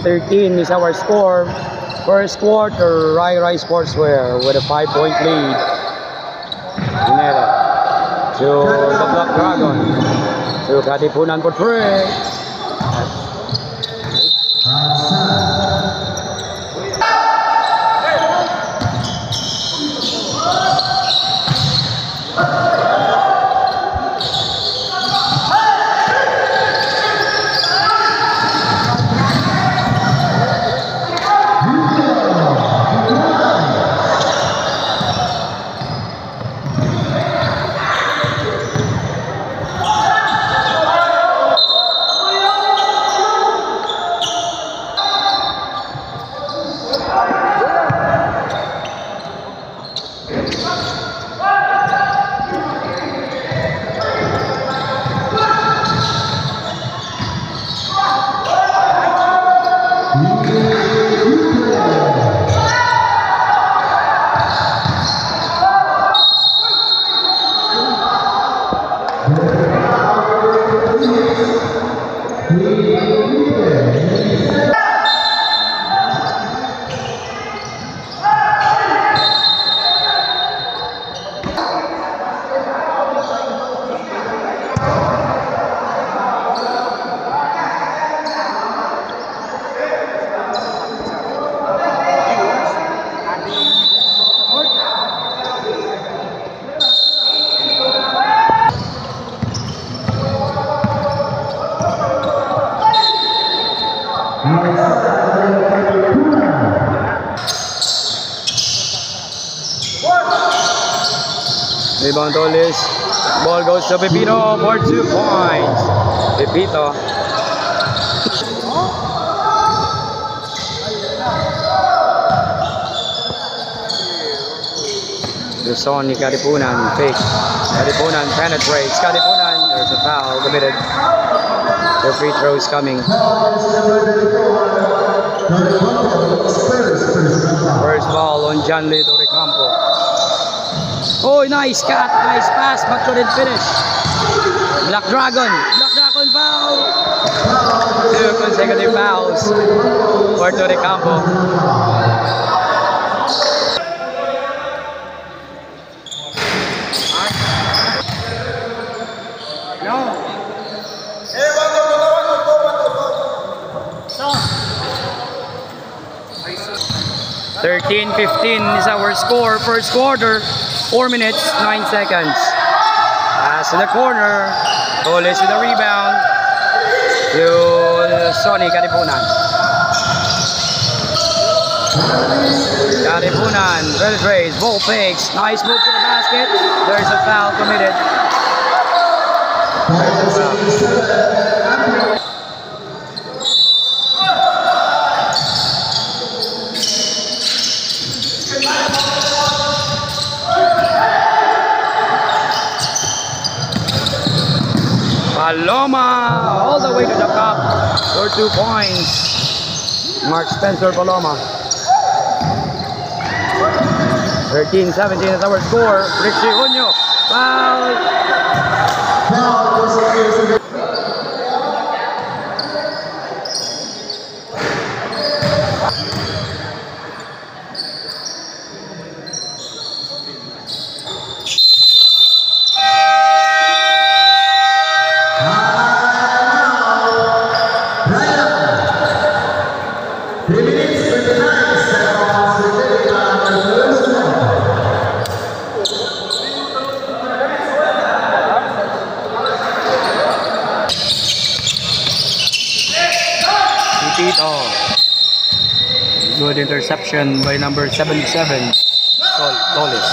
13 is our score. First quarter, Rai Sportswear with a 5-point lead. Pineda to the Black Dragon. To Katipunan for 3. Rebound Tolis. Ball goes to Pepito for 2 points. Pepito. Sonny Katipunan fakes. Katipunan penetrates. Katipunan, there's a foul committed. The free throw is coming. First ball on Janly Doricampo. Oh, nice cut, nice pass, but couldn't finish. Black Dragon foul. 2 consecutive fouls for Doricampo. No. 13-15 is our score. First quarter, 4 minutes, 9 seconds. Pass to the corner. Tolis with the rebound to Sonny Katipunan. Katipunan penetrates, ball fakes. Nice move to the basket. There's a foul committed. There's a foul. Paloma all the way to the cup for 2 points. Mark Spencer Paloma. 13-17 is our score. Rixie Junio. Foul. Good interception by number 77, Tolis.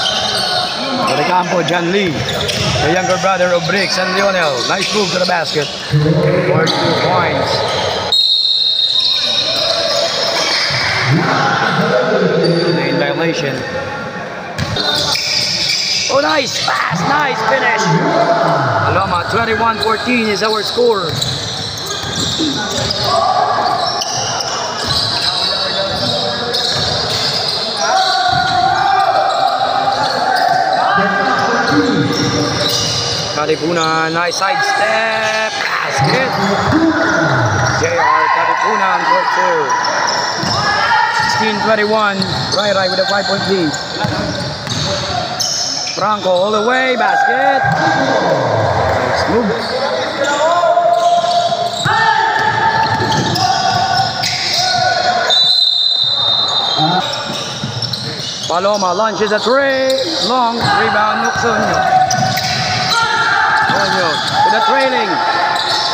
Doricampo, John Lee, the younger brother of Briggs and Lionel. Nice move to the basket for 2 points. In violation. Oh, nice pass, nice finish. Paloma, 21-14 is our score. Katipunan, nice side step, basket. JR Katipunan for 2. 16-21. Rai with a 5-point lead. Franco all the way, basket. Nice move. Paloma launches a three. Long rebound, Sonyo. Sonyo with the trailing.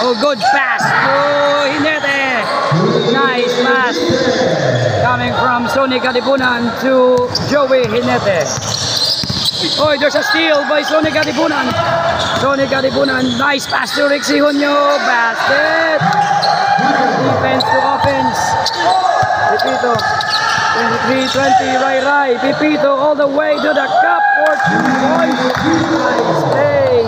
Oh, good pass to Hinete. Nice pass coming from Sonny Katipunan to Joey Hinete. Oh, there's a steal by Sonny Katipunan. Sonny Katipunan, nice pass to Rixie Hunyo. Basket. Defense to offense. Pipito. 23-20, Rai. Pipito all the way to the cup for 2 points. Nice play.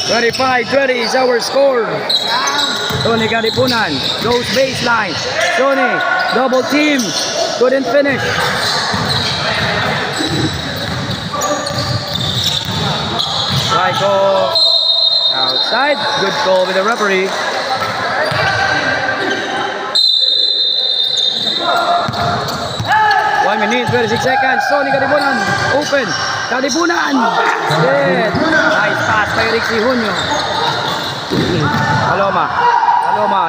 25-20 is our score. Sonny Katipunan goes baseline. Sonny, double team. Couldn't finish. Psycho outside. Good call with the referee. 1 minute, 26 seconds. Sonny Katipunan. Open. Katipunan. Basket. Nice pass by Rixie Hunyo. Paloma.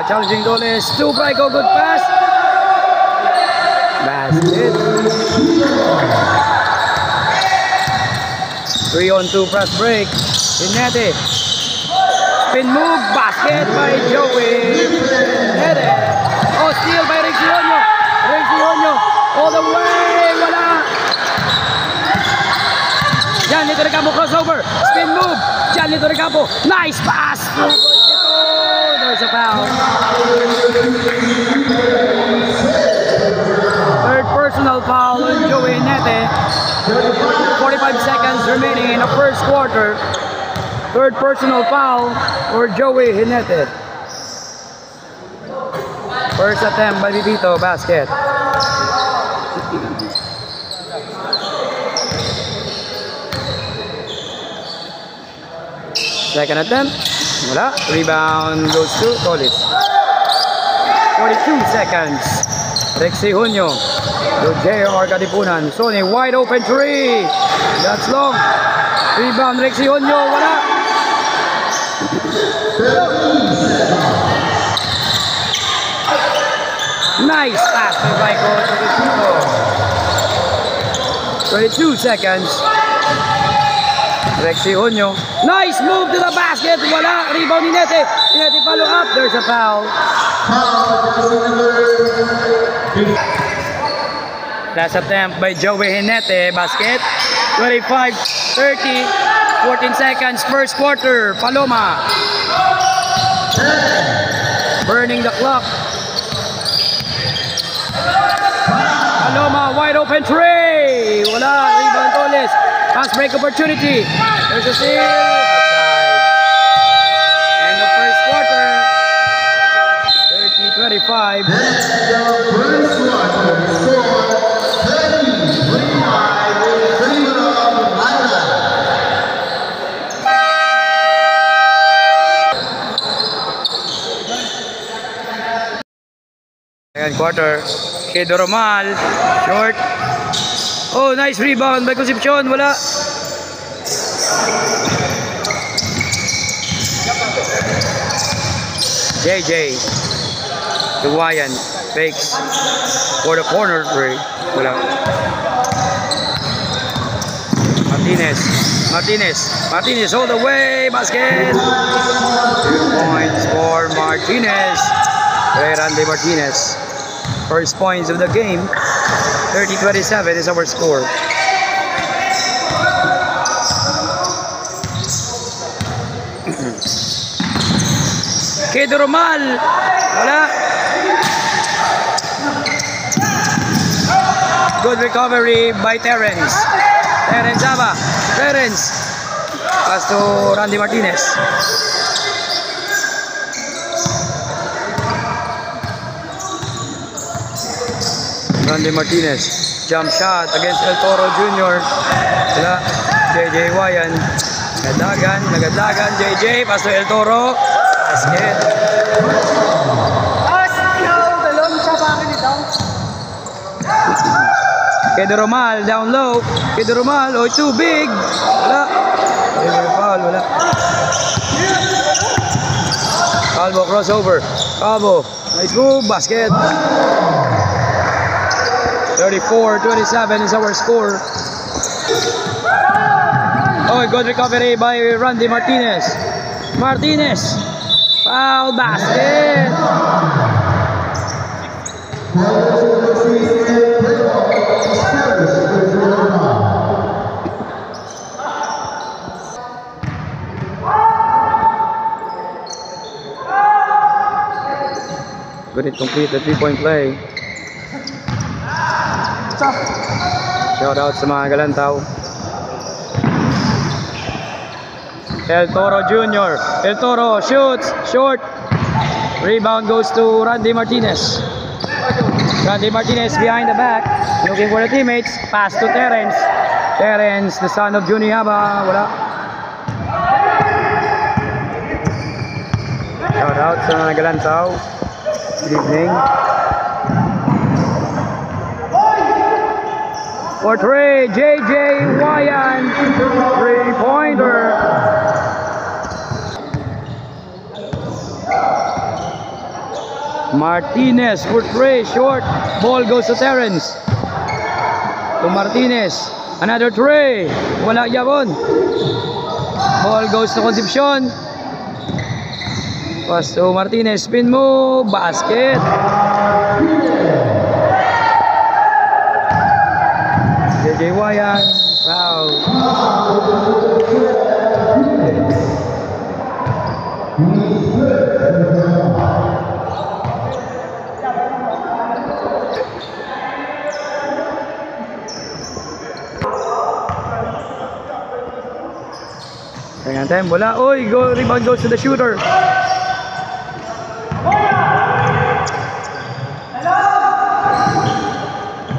Challenging Doles. To Brico. Good pass. Basket. 3-on-2 fast break. Hinete. Spin move. Basket by Joey Hinete. Oh, steal by Rixie Hunyo. All the way, wala. Gianni Torrecampo crossover, spin move. Gianni Torrecampo, nice pass. There's a foul. Third personal foul on Joey Hinete. 45 seconds remaining in the first quarter. Third personal foul for Joey Hinete. First attempt by Pipito, basket. Second attempt, wala. Rebound goes to Tolis. 42 seconds. Rixie Hunyo to JR Katipunan. Sonny wide open three. That's long. Rebound Rixie Hunyo, wala. Nice pass by Brico to Pipito. 22 seconds. Rixie Hunyo. Nice move to the basket. Wala. Rebound ni Hinete. Hinete follow up. There's a foul. Last attempt by Joey Hinete. Basket. 25-30. 14 seconds. First quarter. Paloma. Burning the clock. Paloma. Wide open three. Wala. Rebound Toles. Fast break opportunity. There's a steal. Outside. End of first quarter. 30-25. Second quarter. Kid Romal. Short. Oh, nice rebound by Concepcion. Wala. JJ. Duwayan. Fakes. For the corner three. Wala. Martinez all the way. Basket. 2 points for Martinez. Randy Martinez. First points of the game. 30-27 is our score. Kid Romal. Wala. Good recovery by Terence. Terence Aba. Terence. Pass to Randy Martinez. Randy Martinez. Jump shot against El Toro Jr. Wala. JJ Wayan. Nagadagan, JJ, pass to El Toro. Basket. Kedo Romal, down low. Kedo Romal, oh, too big. Wala. Foul, wala. Calvo, crossover. Calvo, nice move, basket. 34-27 is our score. Oh, good recovery by Randy Martinez. Foul, basket. Couldn't complete the three-point play. Shout out sa mga Galantaw. El Toro Jr. El Toro shoots, short. Rebound goes to Randy Martinez. Randy Martinez behind the back, looking for the teammates. Pass to Terence. Terence, the son of Juni Haba. Wala. Shout out sa mga Galantaw. Good evening. For three, JJ Wayan, three-pointer. Martinez for three, short. Ball goes to Terence. To Martinez. Another three. Wala yabon. Ball goes to Concepcion. Pass to Martinez. Spin move. Basket. JJ Wayan. Foul. Kaya time, wala. Oy, rebound goes to the shooter.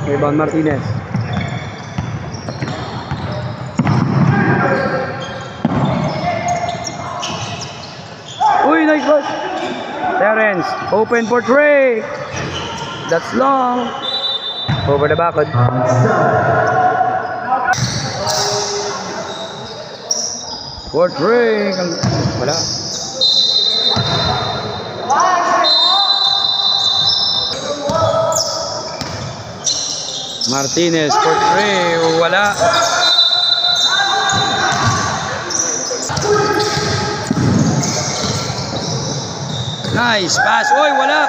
Rebound Martinez. Uy, nice pass. Terence, open for three. That's long. Over the backcourt. For three. Wala. Martinez for three. Wala. Nice pass. Oy, wala.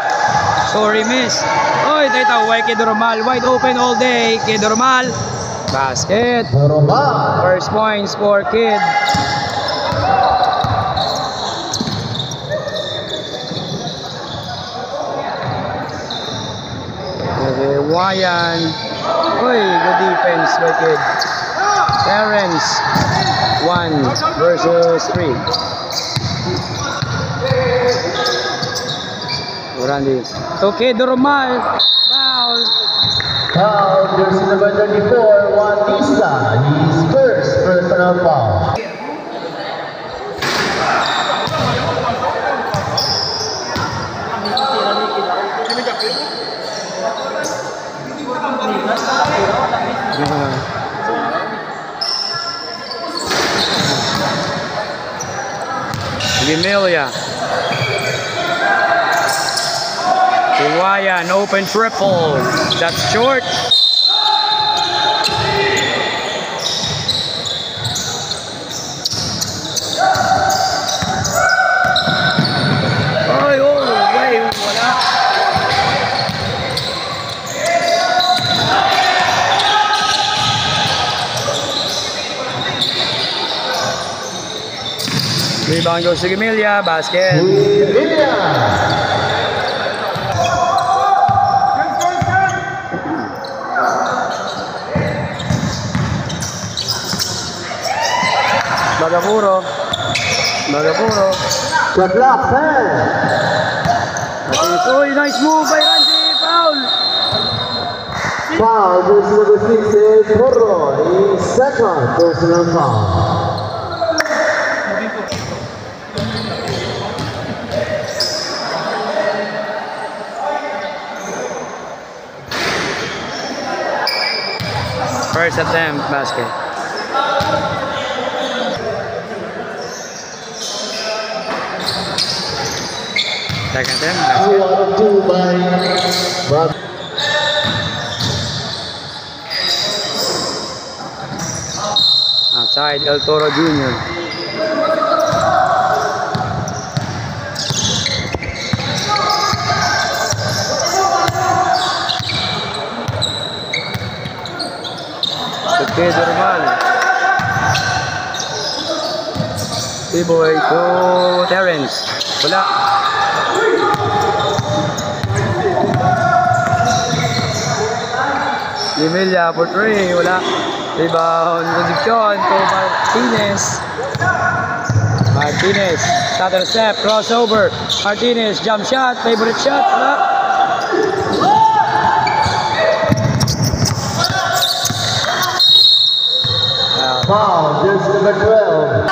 Sorry, miss. Oy, tayo why Kedo Romal. Wide open all day. Kedo Romal. Basket. First points for Kid. Wayan. Oy, good defense by Kid. Terence. 1 versus 3. Randy. Okay, Romal. Foul. Foul, jersey number 34, Juan Tisa. His first personal foul. Emilia. Wayan, open triple. That's short. Ay, oh, way, wala. Rebound goes to Emilia, basket. Bagapuro. Shot clock, Oy, nice move by Randy. Foul. Foul, jersey number 6 is Porro. His second personal foul. First attempt basket. Second attempt basket. 2 out of 2 by Bob. Outside El Toro Jr. Kid Normal. T-boy to Terrence. Wala. Emilia for 3. Wala. Rebound position to Martinez. Martinez. Stutter step. Crossover. Martinez. Jump shot. Favorite shot. Wala. Foul, jersey number 12.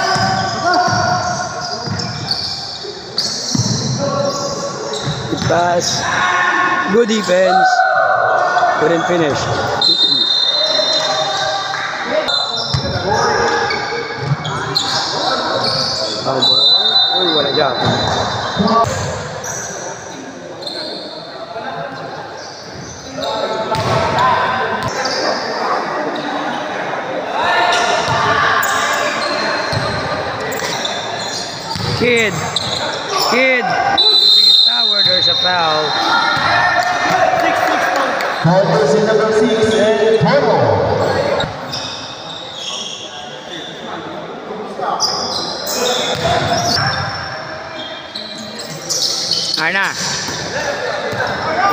Good pass. Good defense. Couldn't finish. Uy, wala dyan. Kid. Using his tower, there's a foul. Foul, jersey number 6 and total. Arna.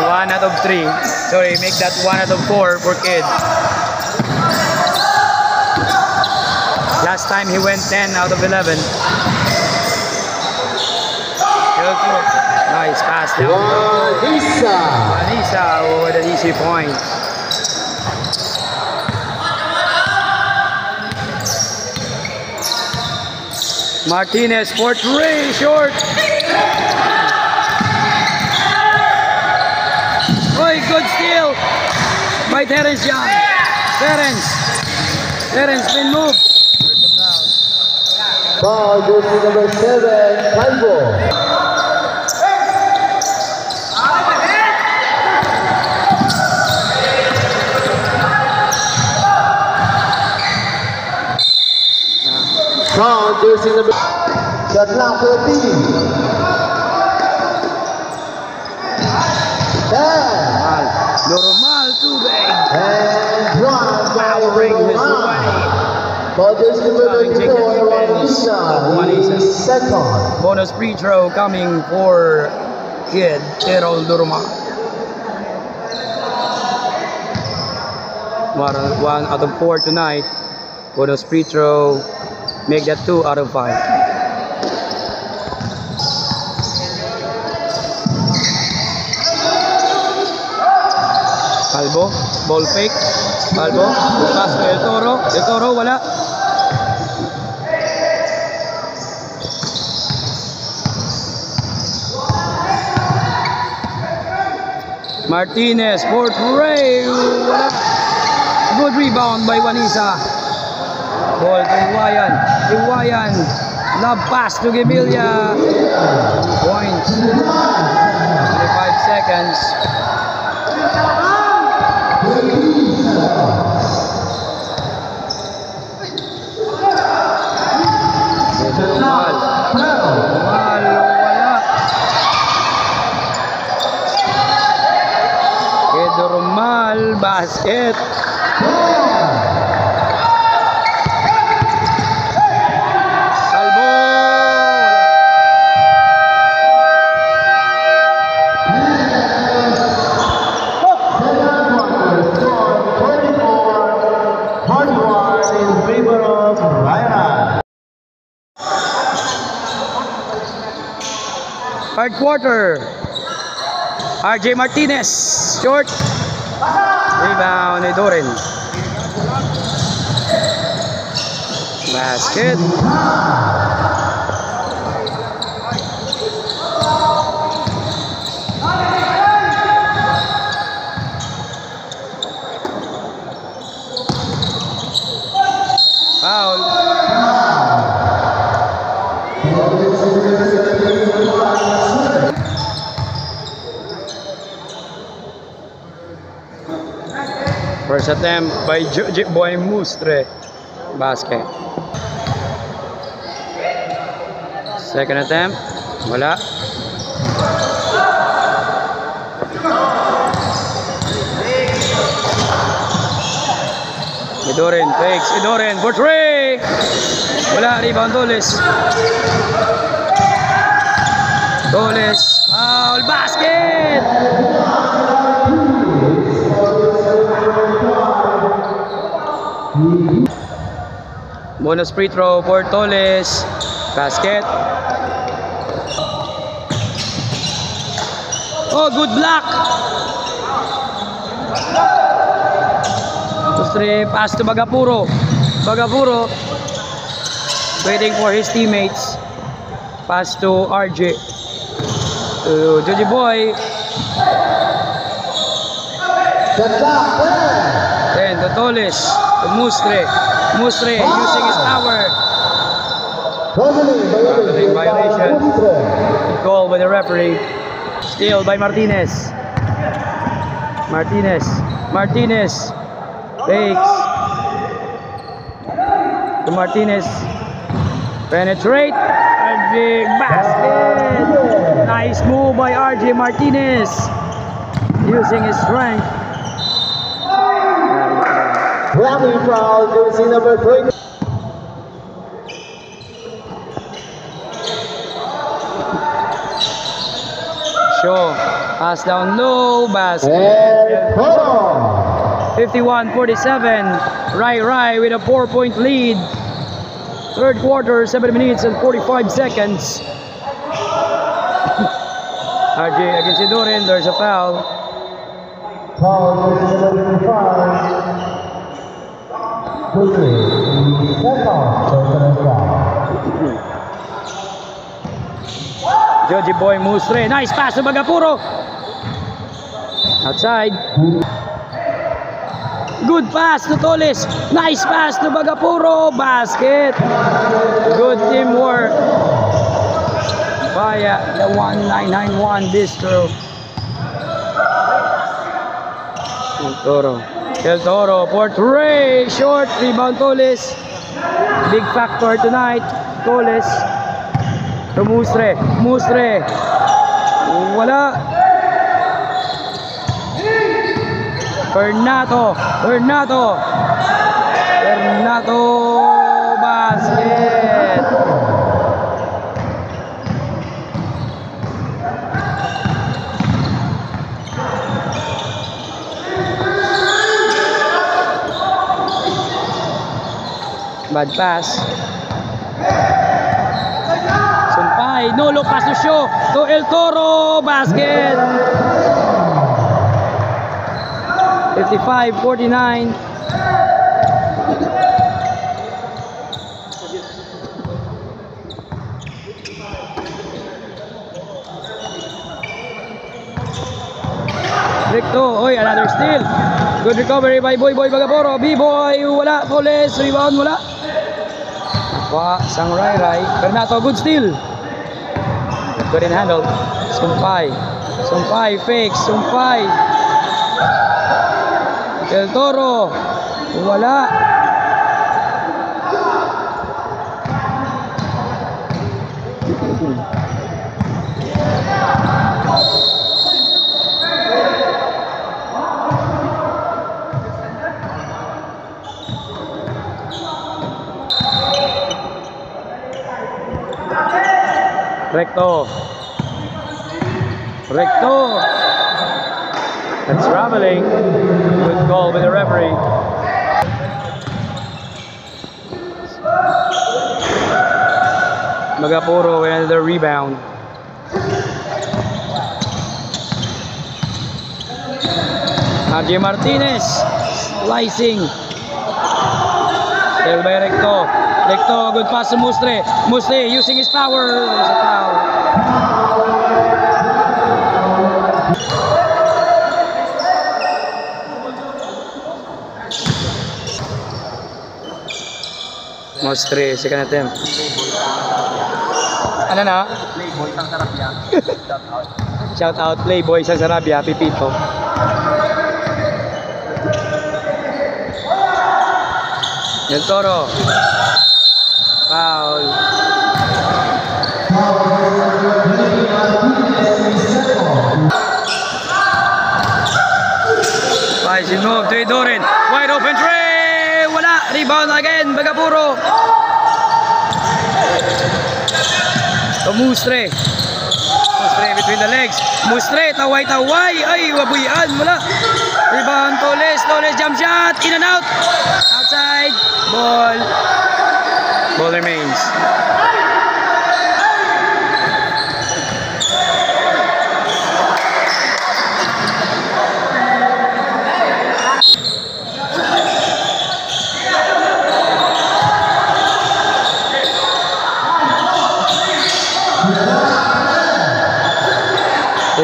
1 out of 3. Sorry, make that 1 out of 4 for Kid. Last time he went 10 out of 11. Nice pass down. Vanessa with an easy point. Martinez for 3, short. Oy, good steal by Terrence Young. Terrence been moved. Foul, jersey number 7, Calvo. Foul, jersey number. Shot lang for the team. 10. Normal too big. And 1 by Powering his Normal. way. Foul, jersey number 34, Juanisa. He's second. Bonus free throw coming for Kid Errol Normal. 1 out of 4 tonight. Bonus free throw. Make that 2 out of 5. Calvo, ball fake. Calvo, pass to El Toro. El Toro, wala. Martinez for 3. Wala. Good rebound by Juanisa. Ball to Iwayan. Love pass to Gemilia. Points. 25 seconds. Normal, wala. Normal, basket. Third quarter. RJ Martinez, short. Rebound ni Doren. Basket. First attempt by Joji Boy Mustre. Basket. Second attempt. Wala. Idoren fakes. Idoren for three. Wala. Rebound Toles. Toles. Foul. Basket. Bonus free throw for Toles. Basket. Oh, good block. Pass to Bagapuro. Bagapuro waiting for his teammates. Pass to RJ. To Joji Boy. Then to Toles. To Mustre. Mustre using his power. Violation. Goal by the referee. Steal by Martinez. Martinez. Martinez. Fakes. To Martinez. Penetrate. RJ basket. Nice move by RJ Martinez. Using his strength. Grabbing foul, jersey number 20. Shaw. Pass down low. Basket. And hold on. 51-47. Rai with a 4-point lead. Third quarter, 7 minutes and 45 seconds. RJ against Idoren. There's a foul. Foul, jersey number 25. Joji Boy Mustre. Nice pass to Bagapuro. Outside. Good pass to Toles. Nice pass to Bagapuro. Basket. Good teamwork via the 1991 Bistro. El Toro for three. Short rebound Toles. Big factor tonight. Toles to Mustre. Mustre. Wala. Bernato. Bernato. Bernato. Basket. Bad pass. Sumpay. No look pass to Shaw. To El Toro. Basket. 55-49. Recto. Oy, another steal. Good recovery by Boy Bagapuro. B-Boy. Wala. Toles. Rebound. Wala. Sang Rai. Bernato. Good steal. Good in handle. Sumpay. Sumpay. Fake. Sumpay. El Toro. Wala. Recto. Recto. That's traveling. Good call by the referee. Bagapuro with another rebound. RJ Martinez slicing. Still by Recto. Recto, good pass to Mustre. Mustre using his power. There's a foul. Mustre, second attempt. Ano na? Playboy Sang Sarabia. Shout out Playboy Sang Sarabia, Pipito. Del Toro. Foul. Nice move to Dorin. Wide open tray. Wala. Rebound again. Bagapuro. To Mustre. Mustre between the legs. Mustre. Taway-taway. Ay, wabuyan. Wala. Rebound. Toles. Toles jump shot. In and out. Outside. Ball. Ball remains.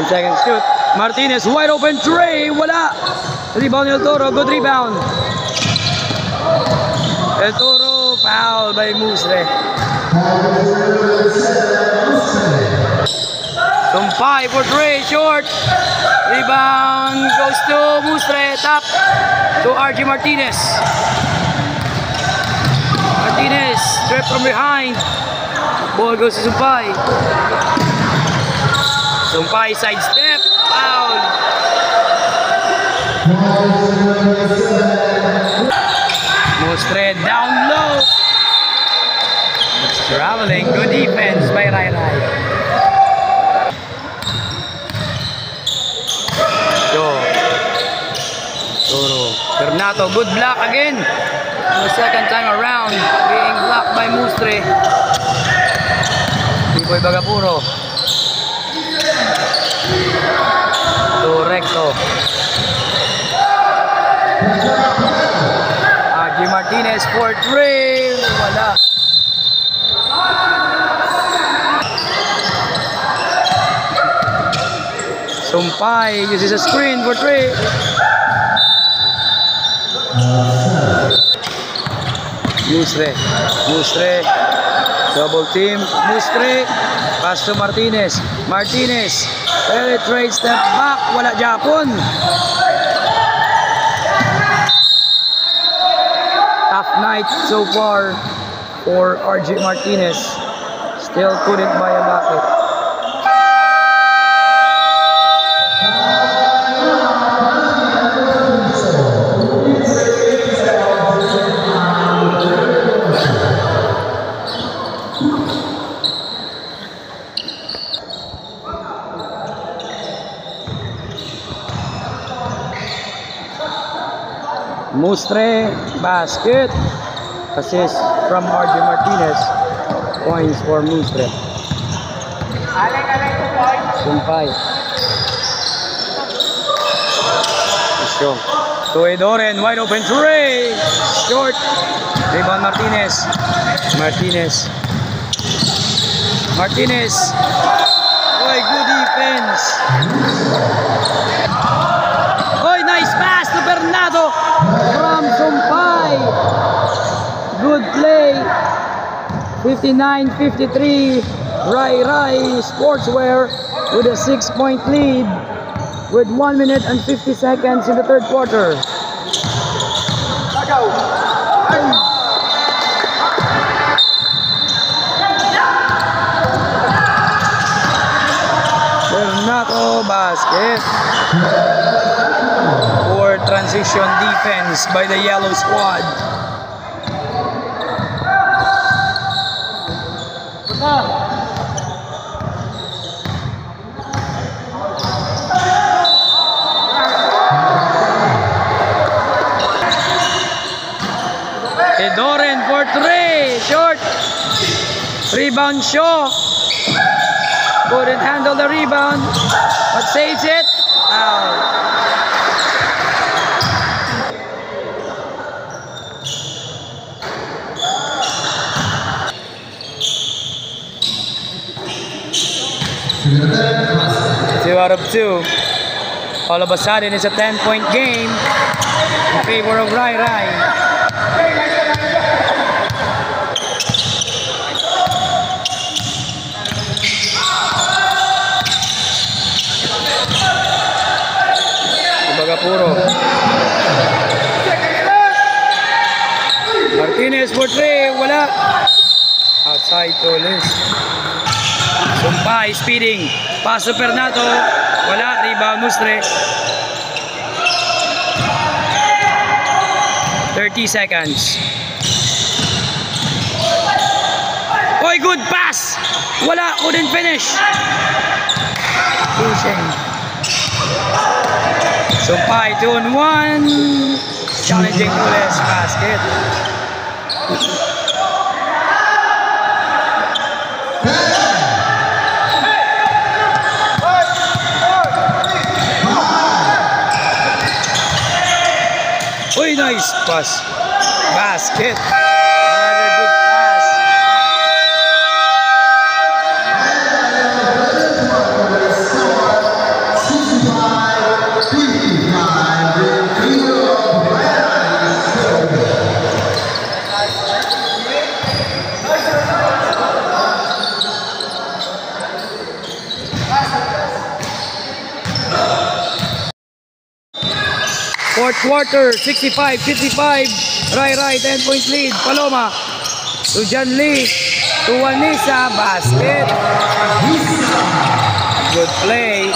Second shoot. Martinez wide open tray. Wala. Rebound El Toro. Good rebound. El Toro foul by Mustre. Sumpay for tray. Short. Rebound goes to Mustre. Top to RG Martinez. Martinez stripped from behind. Ball goes to Sumpay. Sumpay sidestep, foul. Mustre down low. It's traveling. Good defense by Rai Rai. Toro. Bernato, good block again. The second time around, being blocked by Mustre. Tiboy Bagapuro. To Recto. RG Martinez for three. Wala. Sumpay uses a screen for three. Mustre. Mustre. Double team. Mustre. Pass to Martinez. Martinez. Penetrate, step back, wala Japon. Tough night so far for RG Martinez. Still couldn't buy a bucket. Mustre, basket, assist from RG Martinez, points for Mustre. Sumpay. Strong. To Edoren, wide open three, short. Rebound Martinez. Martinez. Martinez. Boy, good defense. Boy, nice pass to Bernardo. From Sumpay. Good play. 59-53. Rai Rai Sportswear with a 6-point lead with 1 minute and 50 seconds in the third quarter. Bernardo basket. Poor transition defense by the yellow squad. Edoren for three, short. Rebound Shaw. Couldn't handle the rebound, but saves it. Out. Two out of two. All of a sudden, it's a 10-point game in favor of Rai Rai. Bagapuro. speeding. Paso Pernato. Wala. Rebound Mustre. 30 seconds. Oy, good pass! Wala, couldn't finish. Pushing. Sumpay, 2-on-1. Challenging Pules, basket. Uy, nice pass. Basket. Another good pass. Fourth quarter, 65-55. Rai, 10-point lead. Paloma to John Lee. To Juanisa. Basket. Good play.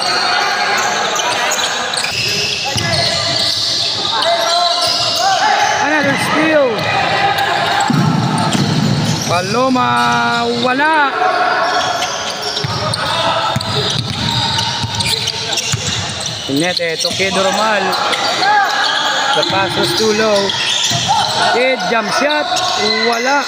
Another steal. Paloma. Wala. Hinete to Kid Romal. The pass was too low. Kid, jump shot. Wala.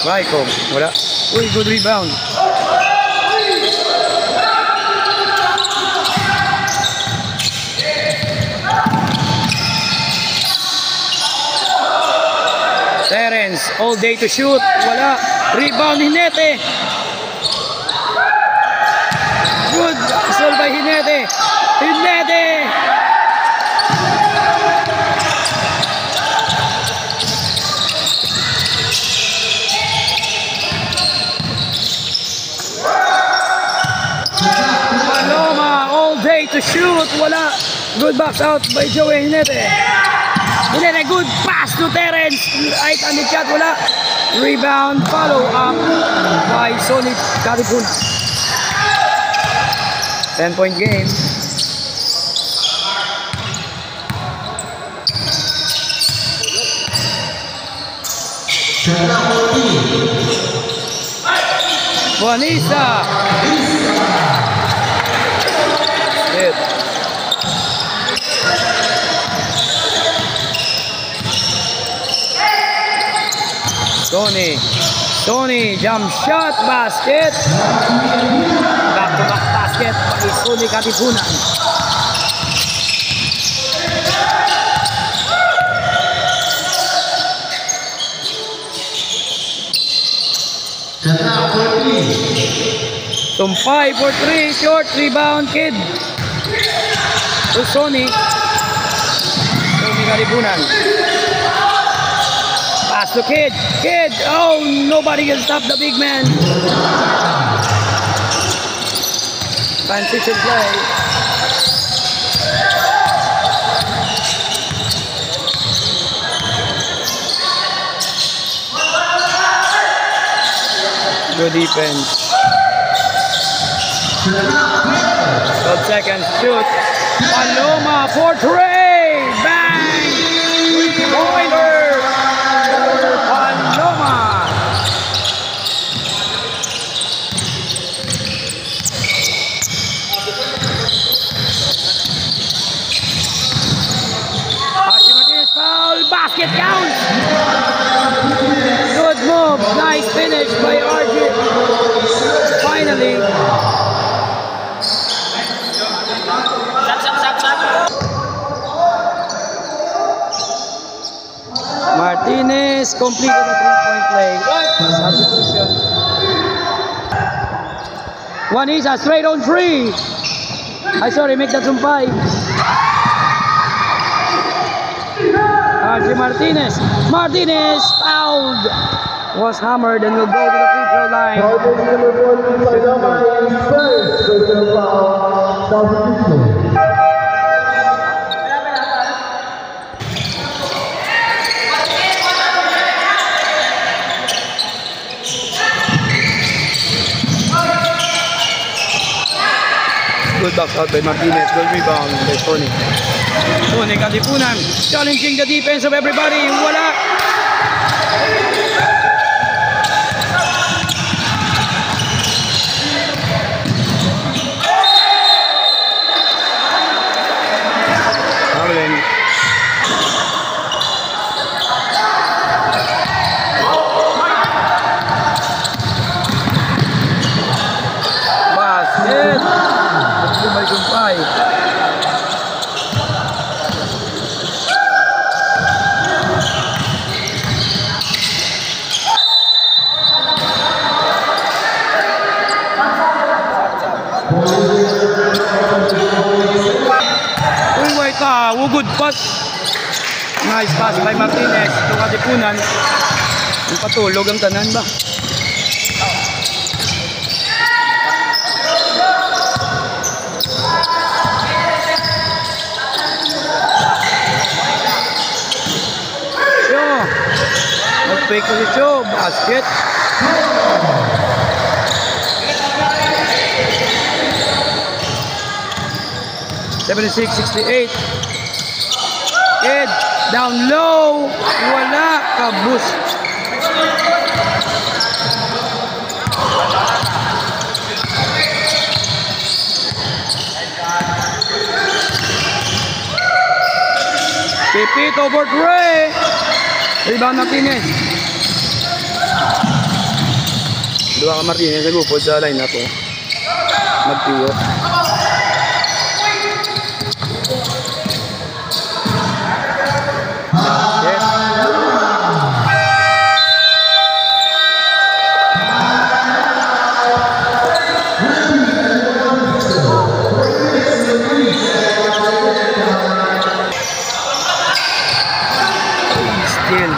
Raiko. Wala. Uy, good rebound. Terence, all day to shoot. Wala. Rebound Hinete. Good. Solve by Hinete. Hinete. Paloma, all day to shoot. Wala. Good box out by Joey Hinete. Hinete, good pass to Terence. Right on the shot. Wala. Rebound, follow up by Sonny Caripun. 10-point game. Juanisa. Hit. Tony, jump shot, basket. Back-to-back basket by Sonny Katipunan. Tumpay for 3, short rebound, Kid. To Sonny Katipunan. Pass to Kid. Oh, nobody can stop the big man. Transition play. Good defense. 12 seconds. Shoot. Paloma for 3. Bang. Boiler. Paloma. Martinez foul. Basket counts. Good move. Nice finish by RJ. Finally. Martinez completed a 3-point play. Substitution. Juanisa straight on 3. Make that some 5. RJ Martinez fouled. Was hammered and will go to the free throw line. Good box out by Martinez. Good rebound by Sony. Sony Katipunan. Challenging the defense of everybody. Wala. Marlin. Basket. Sumpay. Good pass. Nice pass by Martinez. Ito Katipunan. Yung patulog ang tanan ba? Fake position, basket. $76-68. Ed, down low. Wala, kabus. Pipito for Ray. Rebound Martinez. Dua ka Martinez nagupod sa line na to. Magtiyo. Yes. Still.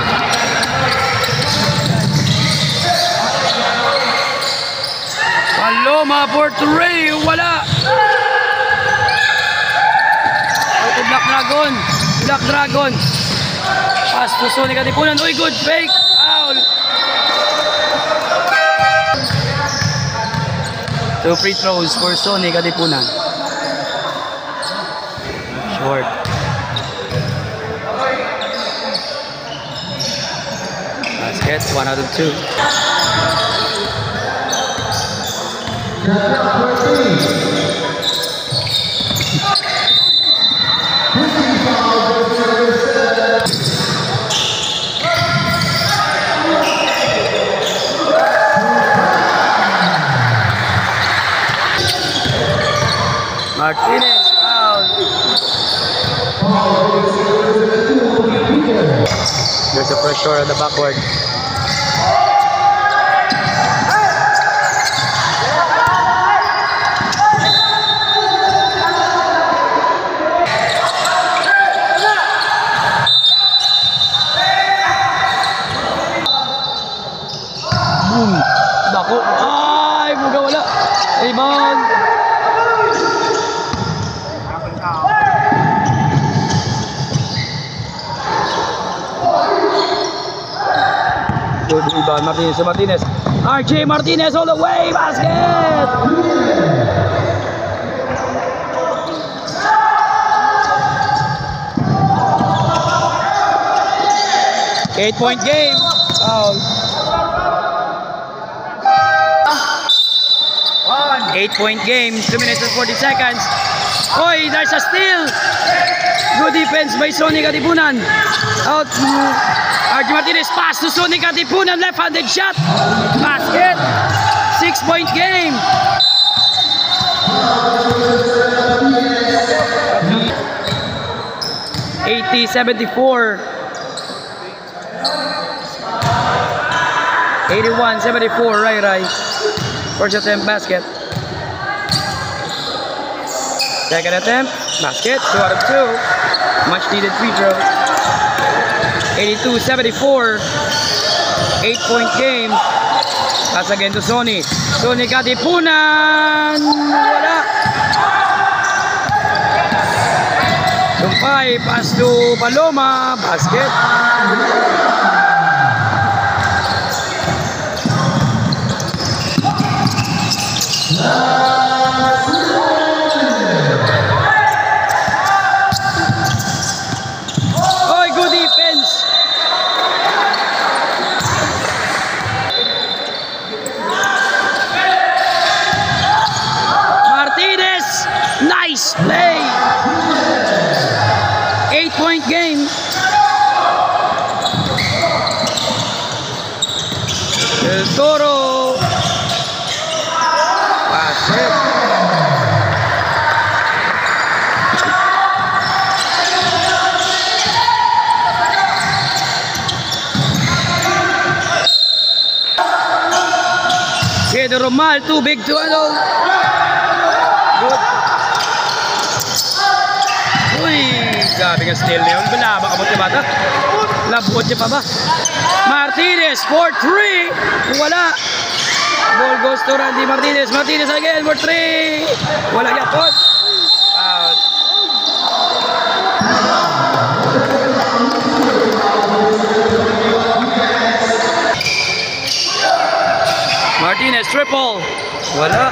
Paloma for Ray, wala. Auto Black Dragon. Black Dragon. Pass to Sony Katipunan. Uy, good fake. Foul. 2 free throws for Sony Katipunan. Short. Basket, 1 out of 2. Martinez foul. There's a pressure at the backward. Boom. Dako. Ay, buga wala. Rebound. Good rebound, Martinez. RJ Martinez all the way, basket! 8-point game. Foul. 8-point game, 2 minutes and 40 seconds. Oy, there's a steal. Good defense by Sony Katipunan. Out to RJ Martinez, pass to Sony Katipunan, left-handed shot. Basket. 6-point game. $80-74. 81-74, Rai. First attempt basket. Second attempt basket, 2 out of 2. Much needed free throw. 82-74. 8-point game. Pass again to Sony. Sony Katipunan. Wala. Sumpay, pass to Paloma. Basket. Pedro Romal, too big to ano. Good. Uy, grabe ka steal na yun. Balaba ka mo tiba ito. Labot niya pa ba? Martinez for 3. Wala. Ball goes to Randy Martinez. Martinez again for 3. Wala yan. Out. Martinez triple. Wala.